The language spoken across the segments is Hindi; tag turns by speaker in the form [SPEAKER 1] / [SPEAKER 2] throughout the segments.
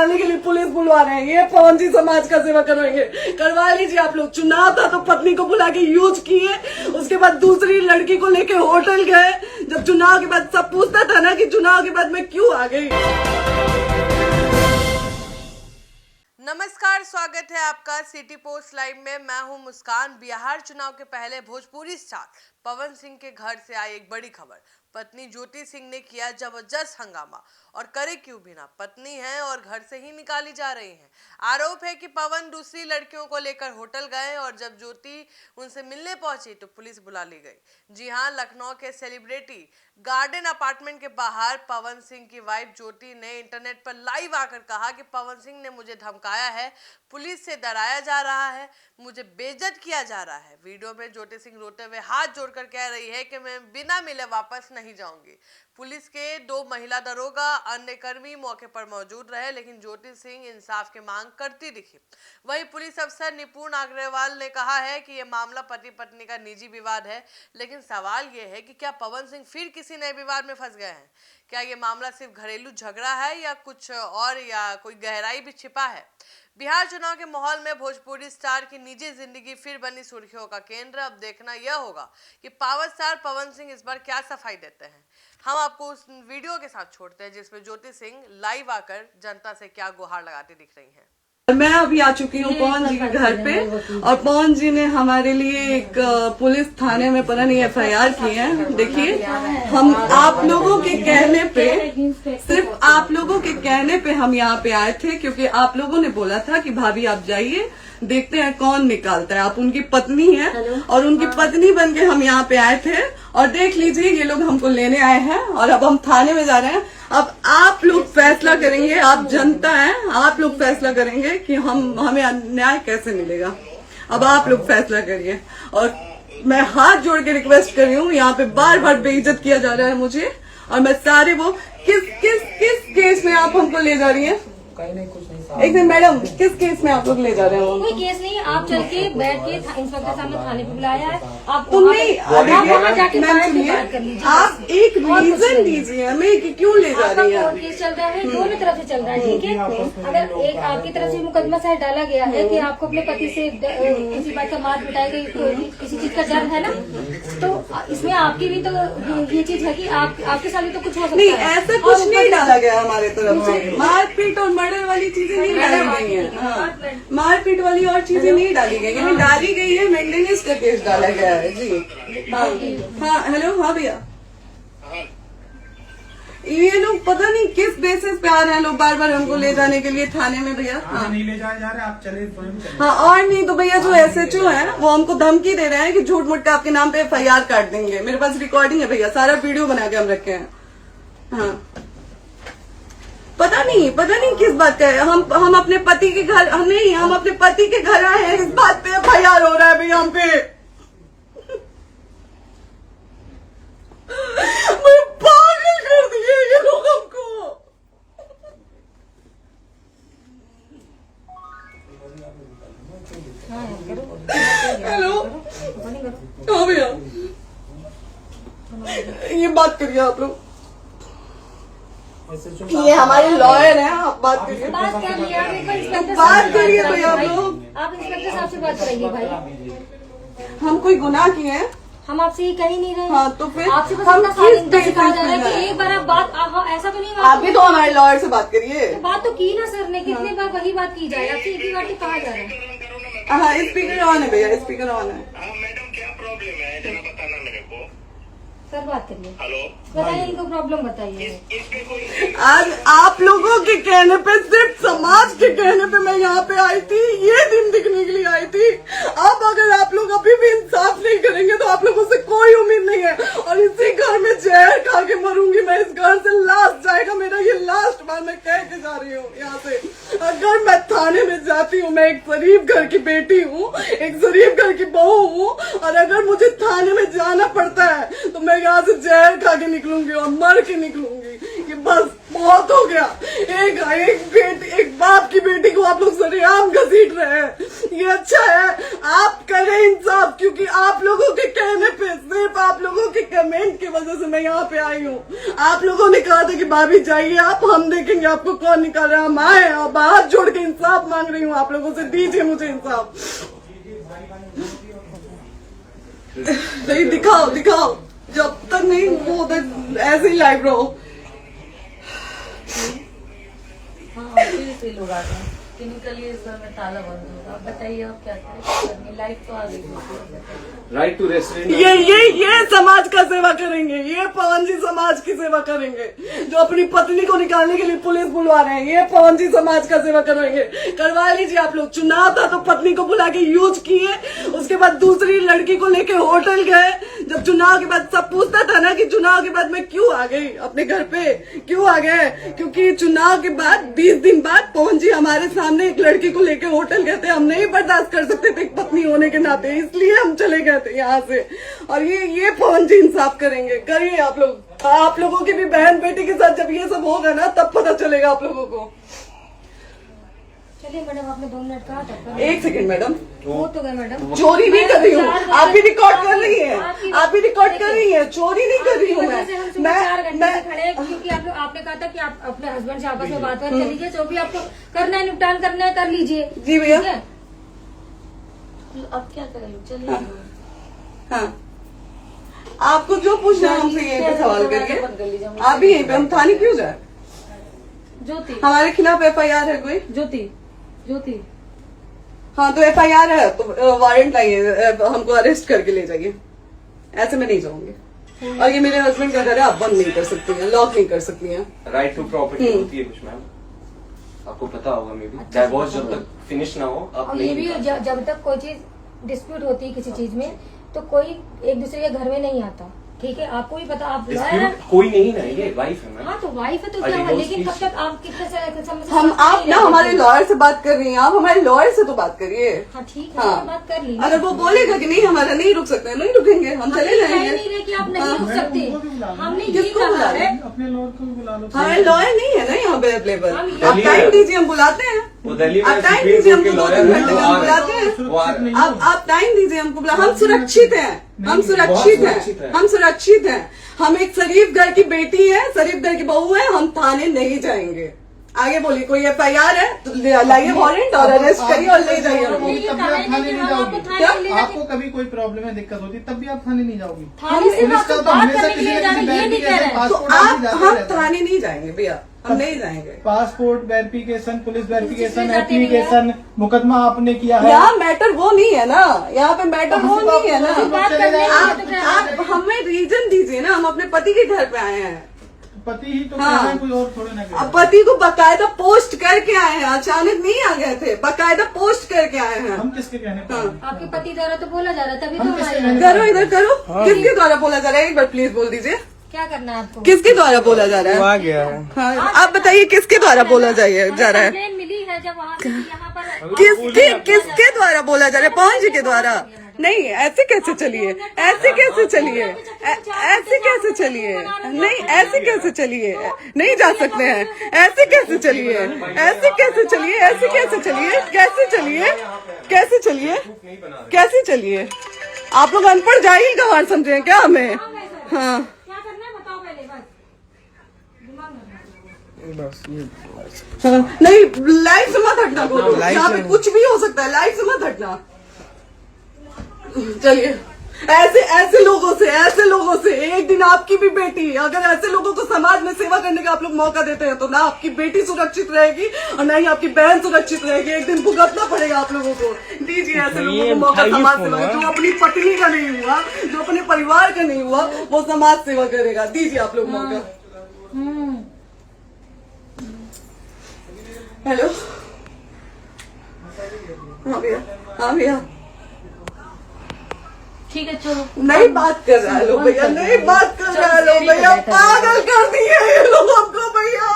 [SPEAKER 1] निकालने के लिए पुलिस बुलवा रहे हैं। ये पवन जी समाज का सेवा करेंगे, करवा लीजिए आप लोग। चुनाव था तो पत्नी को बुला के यूज किए, उसके बाद दूसरी लड़की को लेके होटल गए। जब चुनाव के बाद सब पूछता था ना कि चुनाव के बाद मैं क्यों आ गई।
[SPEAKER 2] नमस्कार, स्वागत है आपका सिटी पोस्ट लाइव में। मैं हूं मुस्कान। बिहार चुनाव के पहले भोजपुरी स्टार पवन सिंह के घर से आई एक बड़ी खबर। पत्नी ज्योति सिंह ने किया जबरदस्त हंगामा, और करे क्यों भी ना, पत्नी है और घर से ही निकाली जा रही हैं। आरोप है कि पवन दूसरी लड़कियों को लेकर होटल गए और जब ज्योति उनसे मिलने पहुंची तो पुलिस बुला ली गई। जी हां, लखनऊ के सेलिब्रिटी गार्डन अपार्टमेंट के बाहर पवन सिंह की वाइफ ज्योति ने इंटरनेट पर लाइव आकर कहा कि पवन सिंह ने मुझे धमकाया है, पुलिस से डराया जा रहा है, मुझे बेइज्जत किया जा रहा है। वीडियो में ज्योति सिंह रोते हुए हाथ जोड़कर कह रही है कि मैं बिना मिले वापस नहीं जाऊंगी। पुलिस के 2 महिला दरोगा, अन्य कर्मी मौके पर मौजूद रहे, लेकिन ज्योति सिंह इंसाफ की मांग करती दिखी। वहीं पुलिस अफसर निपुण अग्रवाल ने कहा है कि यह मामला पति पत्नी का निजी विवाद है, लेकिन सवाल यह है कि क्या पवन सिंह फिर किसी नए विवाद में फंस गए हैं? क्या ये मामला सिर्फ घरेलू झगड़ा है या कुछ और, या कोई गहराई भी छिपा है? बिहार चुनाव के माहौल में भोजपुरी स्टार की निजी जिंदगी फिर बनी सुर्खियों का केंद्र। अब देखना यह होगा कि पावर स्टार पवन सिंह इस बार क्या सफाई देते हैं। हम आपको उस वीडियो के साथ छोड़ते हैं जिसमें ज्योति सिंह लाइव आकर जनता से क्या गुहार लगाती दिख रही हैं।
[SPEAKER 1] मैं अभी आ चुकी हूँ पवन जी के घर पे, और पवन जी ने हमारे लिए एक पुलिस थाने में पता नहीं FIR की है। देखिए, हम आप लोगों के कहने पे, सिर्फ आप लोगों के कहने पे हम यहाँ पे आए थे, क्योंकि आप लोगों ने बोला था कि भाभी आप जाइए, देखते हैं कौन निकालता है। आप उनकी पत्नी हैं और उनकी पत्नी बन के हम यहाँ पे आए थे। और देख लीजिए, ये लोग हमको लेने आए हैं और अब हम थाने में जा रहे हैं। अब आप लोग फैसला करेंगे, आप जनता हैं, आप लोग फैसला करेंगे कि हमें न्याय कैसे मिलेगा। अब आप लोग फैसला करिए। और मैं हाथ जोड़ के रिक्वेस्ट कर रही हूँ, यहाँ पे बार बार बेइज्जत किया जा रहा है मुझे, और मैं सारे वो किस केस में आप हमको ले जा रही हैं? एक दिन मैडम, किस केस में आप लोग ले जा रहे हो?
[SPEAKER 3] कोई केस नहीं, आप चल के बैठ के इंस्पेक्टर साहब ने थाने पे बुलाया है। आप
[SPEAKER 1] वहाँ जाके बात कर लीजिए। आप एक रीजन दीजिए हमें कि क्यों ले जा रही है।
[SPEAKER 3] केस चल रहा है, दोनों तरफ से चल रहा है, ठीक है। अगर एक आपकी तरफ से मुकदमा शायद डाला गया है कि आपको अपने पति से किसी बात का मार पिटाई गई, किसी चीज का डर है ना, तो इसमें आपकी भी तो ये चीज है कि आपके साथ भी तो कुछ हो सकता है।
[SPEAKER 1] नहीं, ऐसा कुछ नहीं डाला गया हमारे तरफ से। मारपीट और मर्डर वाली चीजें नहीं डाली गई है। मारपीट वाली और चीजें नहीं डाली गई है। डाली गई है मेंटेनेंस का केस डाला गया है जी। हाँ, हेलो, हाँ भैया, ये लोग पता नहीं किस बेसिस पे आ रहे हैं लोग बार बार हमको ले जाने के लिए थाने में। भैया
[SPEAKER 4] नहीं ले जाया जा रहा है, आप चले।
[SPEAKER 1] हाँ, और नहीं तो भैया जो SHO है वो हमको धमकी दे रहे हैं कि झूठ मूठ के आपके नाम पे FIR काट देंगे। मेरे पास रिकॉर्डिंग है भैया, सारा वीडियो बना के हम रखे हैं। हाँ, पता नहीं किस बात का है। हम अपने पति के घर नहीं, हम अपने पति के घर आए हैं, इस बात पे FIR हो रहा है भैया हम पे। पागल कर दिए ये लोग हमको। हेलो, हाँ भैया, ये बात करिए आप लोग। ये हमारे लॉयर हैं, आप बात करिए।
[SPEAKER 3] बात
[SPEAKER 1] करिए भैया आप लोग।
[SPEAKER 3] आप इंस्पेक्टर साहब से बात करेंगे भाई।
[SPEAKER 1] हम कोई गुनाह किए हैं?
[SPEAKER 3] हम आपसे ये कह ही नहीं रहे।
[SPEAKER 1] हाँ, तो फिर
[SPEAKER 3] आपसे बस
[SPEAKER 1] हम
[SPEAKER 3] इतना कहा जा रहा है कि एक बार आप बात, ऐसा तो नहीं।
[SPEAKER 1] आप भी तो हमारे लॉयर से बात करिए।
[SPEAKER 3] तो बात तो की ना सर ने, कितने बार वही बात की जाए, आपसे एक ही बार तो कहा जा रहा है।
[SPEAKER 1] हाँ, स्पीकर ऑन है भैया, स्पीकर ऑन है।
[SPEAKER 5] मैडम क्या प्रॉब्लम है जरा बताना मेरे को।
[SPEAKER 3] सर बात करिए।
[SPEAKER 5] हेलो,
[SPEAKER 3] बताइए, इनको प्रॉब्लम बताइए।
[SPEAKER 5] इसके कोई
[SPEAKER 1] आज आप लोगों के कहने पे, सिर्फ समाज के कहने पे मैं यहाँ पे आई थी, ये दिन दिखने के लिए आई थी। अब अगर आप लोग अभी भी इंसाफ नहीं करेंगे तो आप लोगों से कोई उम्मीद नहीं है, और इसी घर में जहर खा के मरूंगी मैं। इस घर से लास्ट जाएगा मेरा, ये लास्ट बार मैं कह के जा रही हूँ यहाँ से। अगर मैं थाने में जाती हूँ, मैं एक गरीब घर की बेटी हूँ, एक गरीब घर की बहू हूँ, और अगर मुझे थाने में जाना पड़ता है तो मैं यहाँ से जहर खा के निकलूंगी और मर के निकलूंगी। ये बस बहुत हो गया। एक बाप की बेटी को आप लोग सरेआम घसीट रहे हैं, ये अच्छा है? आप करें इंसाफ, क्योंकि आप लोगों के कहने पे, सिर्फ आप लोगों के कमेंट की वजह से मैं यहाँ पे आई हूँ। आप लोगों ने कहा था कि भाभी जाइए आप, हम देखेंगे आपको कौन निकाल रहा है। हम आए और हाथ जोड़ के इंसाफ मांग रही हूँ आप लोगों से, दीजिए मुझे इंसाफ। नहीं, दिखाओ जब तक नहीं वो उधर ऐसे ही लाइव रहो।
[SPEAKER 6] हाँ फिर से लोग आ गए कि निकलिए, इस घर में ताला बंद होगा। आप बताइए आप क्या करें? लाइफ तो आ गई।
[SPEAKER 7] Right to restaurant.
[SPEAKER 1] ये समाज का सेवा करेंगे, ये पवन जी समाज की सेवा करेंगे, जो अपनी पत्नी को निकालने के लिए पुलिस बुलवा रहे हैं। ये पवन जी समाज का सेवा करेंगे। करवा लीजिए आप लोग। चुनाव था तो पत्नी को बुला के यूज किए, उसके बाद दूसरी लड़की को लेके होटल गए। जब चुनाव के बाद सब पूछता था ना कि चुनाव के बाद मैं क्यों आ गई अपने घर पे, क्यों आ गए? क्योंकि चुनाव के बाद 20 दिन बाद पवन जी हमारे सामने एक लड़की को लेके होटल गए थे। हम नहीं बर्दाश्त कर सकते थे एक पत्नी होने के नाते, इसलिए हम चले गए थे यहाँ से। और ये पवन जी इंसाफ करेंगे। करिए आप लोग। आप लोगों की भी बहन बेटी के साथ जब ये सब होगा ना, तब पता चलेगा आप लोगों को।
[SPEAKER 3] चलिए मैडम, आपने 2 मिनट कहा था।
[SPEAKER 1] 1 सेकंड मैडम,
[SPEAKER 3] वो तो गए मैडम।
[SPEAKER 1] चोरी नहीं कर रही हूँ, आप भी रिकॉर्ड कर रही हैं, आप भी रिकॉर्ड कर रही हैं। चोरी नहीं कर रही हूँ मैं
[SPEAKER 3] 4 घंटे से खड़े हैं, क्योंकि आपने कहा था कि आप अपने हस्बैंड से आपस में बात कर लीजिए, जो भी आपको करना है, निपटान करना है, कर लीजिए।
[SPEAKER 1] जी भैया।
[SPEAKER 3] ठीक है?
[SPEAKER 6] अब क्या करें? चलिए।
[SPEAKER 1] हाँ, आपको जो पूछना है हमसे यहीं पे सवाल करिए। आप भी यहीं पे, हम थाने क्यों जाए?
[SPEAKER 6] ज्योति,
[SPEAKER 1] हमारे खिलाफ FIR है कोई?
[SPEAKER 6] ज्योति
[SPEAKER 1] हाँ तो FIR है तो वारंट लाइए, हमको अरेस्ट करके ले जाइए। ऐसे मैं नहीं जाऊंगी। और ये मेरे हस्बैंड का घर है, आप बंद नहीं कर सकती हैं, लॉक नहीं कर सकती हैं।
[SPEAKER 7] राइट टू प्रॉपर्टी होती है कुछ मैम, आपको पता होगा। मे बी डाइवोर्स जब तक फिनिश ना हो आप
[SPEAKER 3] और ये
[SPEAKER 7] नहीं
[SPEAKER 3] भी
[SPEAKER 7] निकाल सकते।
[SPEAKER 3] जब तक कोई चीज डिस्प्यूट होती है किसी चीज में, तो कोई एक दूसरे के घर में नहीं आता। ठीक है, आपको भी पता, आप लॉयर हैं।
[SPEAKER 7] Dispute कोई नहीं ना, ये वाइफ है मैम।
[SPEAKER 3] हाँ तो वाइफ है तो
[SPEAKER 7] और
[SPEAKER 3] क्या हुआ,
[SPEAKER 7] divorce
[SPEAKER 3] लेकिन कब
[SPEAKER 7] की-
[SPEAKER 3] तक आप कितने समय से
[SPEAKER 1] हम
[SPEAKER 3] साथ
[SPEAKER 1] आप
[SPEAKER 3] नहीं
[SPEAKER 1] ना
[SPEAKER 3] रह
[SPEAKER 1] हमारे
[SPEAKER 3] सकते?
[SPEAKER 1] लॉयर से बात कर रही हैं, आप हमारे लॉयर से तो बात करिए।
[SPEAKER 3] हाँ ठीक है,
[SPEAKER 1] हाँ।
[SPEAKER 3] मैंने बात कर ली।
[SPEAKER 1] अगर वो बोलेगा कि नहीं हमारा नहीं रुक सकते, नहीं रुकेंगे, हम चले
[SPEAKER 3] कह
[SPEAKER 1] जाएंगे।
[SPEAKER 3] नहीं रहे कि आप नहीं
[SPEAKER 1] हाँ।
[SPEAKER 3] रुक सकते।
[SPEAKER 4] उनको भी बुला लो।
[SPEAKER 3] हमने ये
[SPEAKER 1] किसको बुला
[SPEAKER 3] कहा
[SPEAKER 1] लो?
[SPEAKER 3] है।
[SPEAKER 4] अपने लॉर्ड को भी बुला लो।
[SPEAKER 1] हमारे लॉयर नहीं है ना यहाँ पे अवेलेबल।
[SPEAKER 3] हम
[SPEAKER 1] आप
[SPEAKER 7] दिल्ली
[SPEAKER 1] टाइम
[SPEAKER 7] में-
[SPEAKER 1] दीजिए, हम बुलाते हैं।
[SPEAKER 7] वो दिल्ली में
[SPEAKER 1] आप टाइम
[SPEAKER 7] सुप्रीम
[SPEAKER 1] दीजिए
[SPEAKER 7] कोर्ट के
[SPEAKER 1] हमको, 2
[SPEAKER 7] लॉयर
[SPEAKER 1] घंटे
[SPEAKER 7] हैं,
[SPEAKER 1] में
[SPEAKER 7] वो
[SPEAKER 1] हम
[SPEAKER 7] आ
[SPEAKER 1] बुलाते
[SPEAKER 7] रहे
[SPEAKER 1] हैं।
[SPEAKER 7] हैं, वो आ रहे हैं।
[SPEAKER 1] आप टाइम दीजिए हमको, हम सुरक्षित हैं, हम सुरक्षित
[SPEAKER 7] सुरक्षित
[SPEAKER 1] हैं,
[SPEAKER 7] हैं।
[SPEAKER 1] हम सुरक्षित हैं। हम एक शरीफ घर की बेटी है, शरीफ घर की बहू है, हम थाने नहीं जाएंगे। आगे बोलिए, कोई FIR है तो लाइए वारंट और अरेस्ट करिए और ले जाइए हमको।
[SPEAKER 4] तब भी आप थाने नहीं जाओगी।
[SPEAKER 3] थाने ले जाके-
[SPEAKER 4] आपको कभी कोई प्रॉब्लम है, दिक्कत होती, तब भी आप थाने नहीं जाओगी।
[SPEAKER 3] थाने से
[SPEAKER 4] पुलिस
[SPEAKER 3] आपको
[SPEAKER 4] का तो
[SPEAKER 3] बात
[SPEAKER 4] हमेशा
[SPEAKER 3] करने के
[SPEAKER 4] किसी
[SPEAKER 3] लिए
[SPEAKER 4] न
[SPEAKER 3] जाना,
[SPEAKER 4] किसी
[SPEAKER 3] ये नहीं कह रहे हैं।
[SPEAKER 1] तो
[SPEAKER 4] पासपोर्ट ऑफिस जाते
[SPEAKER 1] हम
[SPEAKER 4] रहता है।
[SPEAKER 1] थाने नहीं जाएंगे भैया, हम नहीं जाएंगे।
[SPEAKER 4] पासपोर्ट वेरिफिकेशन, पुलिस वेरिफिकेशन,
[SPEAKER 3] इसमें जाते नहीं
[SPEAKER 4] एप्लीकेशन, मुकदमा आपने किया है।
[SPEAKER 1] यहाँ मैटर वो नहीं है ना, यहाँ पे मैटर वो नहीं है ना।
[SPEAKER 3] बात करने के लिए तो क्या-
[SPEAKER 1] आप हमें रीजन दीजिए ना, हम अपने पति के घर पे आए हैं।
[SPEAKER 4] पति ही तो
[SPEAKER 1] हाँ।
[SPEAKER 4] कह रहे हैं, कोई और थोड़े ना कह रहे
[SPEAKER 1] अब
[SPEAKER 4] हैं।
[SPEAKER 1] पति को बकायदा पोस्ट करके आए हैं, अचानक नहीं आ गए थे, बकायदा पोस्ट करके आए हैं।
[SPEAKER 4] हम किसके कहने पर
[SPEAKER 1] हाँ।
[SPEAKER 4] हैं?
[SPEAKER 3] आपके पति द्वारा तो बोला जा रहा है, तभी
[SPEAKER 4] हम
[SPEAKER 3] तो
[SPEAKER 4] किससे
[SPEAKER 3] हमारे
[SPEAKER 4] कहने-
[SPEAKER 1] करो इधर करो, किसके द्वारा बोला जा रहा है? एक बार प्लीज बोल दीजिए,
[SPEAKER 3] क्या करना है आपको?
[SPEAKER 1] किसके द्वारा बोला जा रहा है?
[SPEAKER 4] गया है।
[SPEAKER 1] हाँ, आप बताइए किसके द्वारा बोला जा रहा है?
[SPEAKER 3] कंप्लेन मिली है जब वहाँ से यहाँ पर
[SPEAKER 1] किसके द्वारा बोला जा रहा है? पवन जी के द्वारा? नहीं, ऐसे कैसे चलिए, ऐसे कैसे चलिए, ऐसे कैसे चलिए, नहीं ऐसे कैसे चलिए, नहीं जा सकते हैं, ऐसे कैसे चलिए, ऐसे कैसे चलिए, ऐसे कैसे चलिए, कैसे चलिए, कैसे चलिए, कैसे चलिए? आप लोग अनपढ़ जाहिल गंवार समझे हैं क्या हमें? हाँ,
[SPEAKER 3] क्या करना है बताओ पहले, बस दिमाग में
[SPEAKER 1] हाँ, नहीं लाइफ से मत हटना, बोलो यहाँ पे कुछ भी हो सकता है, लाइफ से मत हटना। चलिए, ऐसे लोगों से एक दिन आपकी भी बेटी, अगर ऐसे लोगों को समाज में सेवा करने का आप लोग मौका देते हैं तो ना आपकी बेटी सुरक्षित रहेगी और ना ही आपकी बहन सुरक्षित रहेगी। एक दिन भुगतना पड़ेगा आप लोगों को। दीजिए ऐसे लोगों को मौका समाज सेवा का, जो अपनी पत्नी का नहीं हुआ, जो अपने परिवार का नहीं हुआ, वो समाज सेवा करेगा। दीजिए आप लोग मौका। हेलो, हाँ भैया, हाँ भैया,
[SPEAKER 6] ठीक है चलो।
[SPEAKER 1] नहीं बात कर रहा है लोग भैया, नहीं बात कर रहा है लोग भैया, पागल कर दिए ये लोग हमको भैया।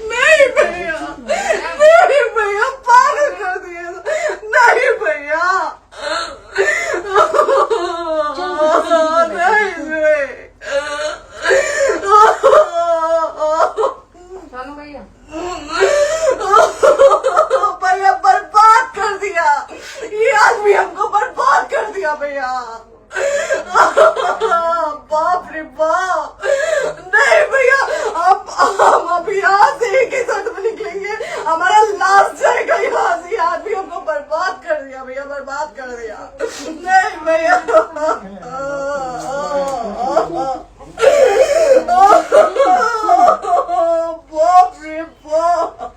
[SPEAKER 1] नहीं भैया, नहीं भैया, पागल कर दिए, नहीं भैया, नहीं भैया। बाप, नहीं भैया, हम अभी यहाँ से एक ही शर्ट में निकलेंगे, हमारा लास्ट जाएगा यहाँ से। आदमियों को बर्बाद कर दिया भैया, बर्बाद कर दिया। नहीं भैया, बाप रे बाप।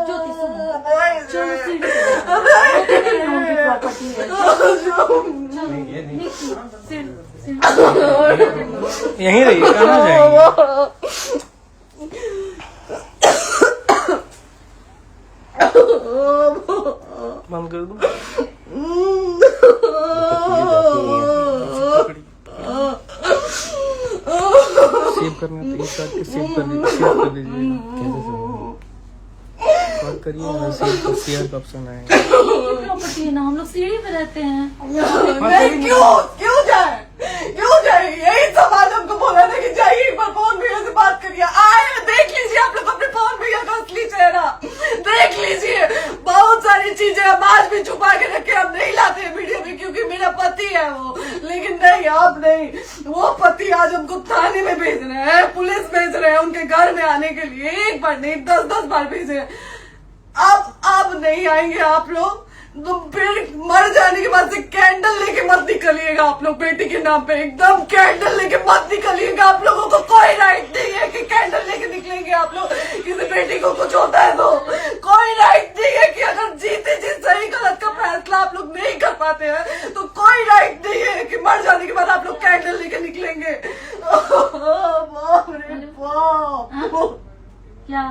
[SPEAKER 3] ज्योति सुनो,
[SPEAKER 1] नहीं,
[SPEAKER 3] चलो सीढ़ी पे प्रॉपर्टी है,
[SPEAKER 8] यहीं रहिए, कहाँ जाएंगे? बंद कर दो। सेव करना तो इस बात के सेव कर लीजिए। बात करिए, शेयर का ऑप्शन आएगा।
[SPEAKER 3] प्रॉपर्टी है ना, हम लोग सीढ़ी पे रहते हैं।
[SPEAKER 1] नहीं, क्यों जाए, यही सवाल हमको बोला था कि जाइए एक बार पवन भैया से बात करिए। आए, देख लीजिए आप लोग अपने पवन भैया का असली चेहरा, देख लीजिए। बहुत सारी चीजें हम आज भी छुपा के रखे, हम नहीं लाते वीडियो में क्योंकि मेरा पति है वो, लेकिन नहीं, आप नहीं। वो पति आज हमको थाने में भेज रहे हैं, पुलिस भेज रहे हैं उनके घर में आने के लिए, एक बार नहीं 10-10 बार भेजे हैं। अब नहीं आएंगे आप लोग, तो फिर मर जाने के बाद से कैंडल लेके मत निकलिएगा आप लोग बेटी के नाम पे, एकदम कैंडल लेके मत निकलिएगा। आप लोगों को कोई राइट नहीं है कि कैंडल लेके निकलेंगे आप लोग। किसी बेटी को कुछ होता है तो कोई राइट नहीं है कि अगर जीते जी सही गलत का फैसला आप लोग नहीं कर पाते हैं तो कोई राइट नहीं है कि मर जाने के बाद आप लोग कैंडल लेके निकलेंगे। बाप रे बाप,
[SPEAKER 3] क्या